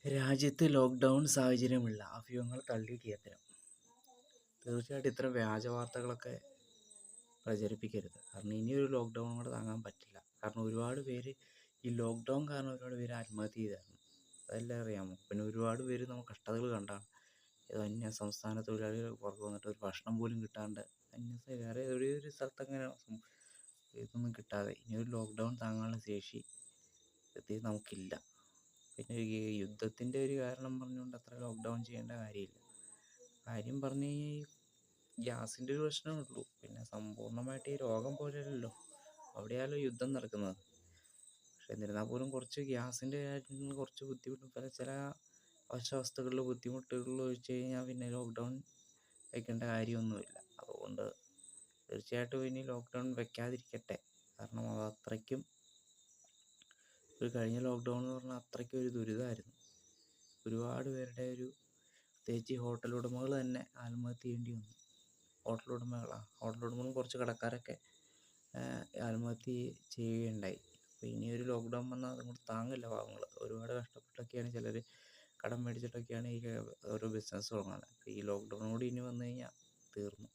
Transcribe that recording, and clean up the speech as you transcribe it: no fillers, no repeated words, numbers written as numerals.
രാജ്യത്ത് ലോക്ക്ഡൗൺ സാഹചര്യമുള്ള അഭ്യൂഹങ്ങൾ തള്ളിയിട്ട് യത്നം. തീർച്ചയായിട്ടും ഇത്തരം വ്യാജ വാർത്തകളൊക്കെ പ്രചരിപ്പിക്കരുത്. കാരണം ഇനിയൊരു ലോക്ക്ഡൗൺ കൂടെ താങ്ങാൻ പറ്റില്ല. കാരണം ഒരുപാട് പേര് ഈ ലോക്ക്ഡൗൺ കാരണം ഒരുപാട് പേര് ആത്മഹത്യ ചെയ്തായിരുന്നു. അതെല്ലാം അറിയാമോ? പിന്നെ ഒരുപാട് പേര് നമ്മൾ കഷ്ടതകൾ കണ്ടാണ്. അന്യ സംസ്ഥാന തൊഴിലാളികൾ പുറത്ത് വന്നിട്ട് ഒരു ഭക്ഷണം പോലും കിട്ടാണ്ട് വേറെ ഒരു സ്ഥലത്തങ്ങനെ ഇതൊന്നും കിട്ടാതെ ഇനിയൊരു ലോക്ക്ഡൗൺ താങ്ങാനുള്ള ശേഷി പ്രത്യേകിച്ച് നമുക്കില്ല. പിന്നെ ഈ യുദ്ധത്തിൻ്റെ ഒരു കാരണം പറഞ്ഞുകൊണ്ട് അത്ര ലോക്ക്ഡൗൺ ചെയ്യേണ്ട കാര്യമില്ല. കാര്യം പറഞ്ഞു കഴിഞ്ഞാൽ ഈ ഗ്യാസിൻ്റെ ഒരു പ്രശ്നമേ ഉള്ളൂ. പിന്നെ സമ്പൂർണ്ണമായിട്ട് ഈ രോഗം പോലെയല്ലല്ലോ അവിടെയാണല്ലോ യുദ്ധം നടക്കുന്നത്. പക്ഷെ എന്നിരുന്നാൽ പോലും കുറച്ച് ഗ്യാസിൻ്റെ കാര്യത്തിൽ കുറച്ച് ബുദ്ധിമുട്ടും ചില ഭക്ഷ്യവസ്തുക്കളിൽ ബുദ്ധിമുട്ടുകൾ ഒഴിച്ച് കഴിഞ്ഞാൽ പിന്നെ ലോക്ക്ഡൗൺ വെക്കേണ്ട കാര്യമൊന്നുമില്ല. അതുകൊണ്ട് തീർച്ചയായിട്ടും ഇനി ലോക്ക്ഡൗൺ വെക്കാതിരിക്കട്ടെ. കാരണം അത് അത്രയ്ക്കും ഒരു കഴിഞ്ഞ ലോക്ക്ഡൗൺ എന്ന് പറഞ്ഞാൽ അത്രയ്ക്കും ഒരു ദുരിതമായിരുന്നു. ഒരുപാട് പേരുടെ പ്രത്യേകിച്ച് ഈ ഹോട്ടൽ ഉടമകൾ തന്നെ ആത്മഹത്യ ചെയ്യേണ്ടി വന്നു. ഹോട്ടൽ ഉടമകളും കുറച്ച് കടക്കാരൊക്കെ ആത്മഹത്യ ചെയ്യുകയുണ്ടായി. അപ്പോൾ ഇനിയൊരു ലോക്ക്ഡൗൺ വന്നാൽ അതുകൊണ്ട് താങ്ങില്ല പാവങ്ങൾ. ഒരുപാട് കഷ്ടപ്പെട്ടൊക്കെയാണ് ചിലർ കടം മേടിച്ചിട്ടൊക്കെയാണ് ഈ ഓരോ ബിസിനസ് തുടങ്ങുന്നത്. അപ്പോൾ ഈ ലോക്ക്ഡൗൺ കൂടി ഇനി വന്നു കഴിഞ്ഞാൽ തീർന്നു.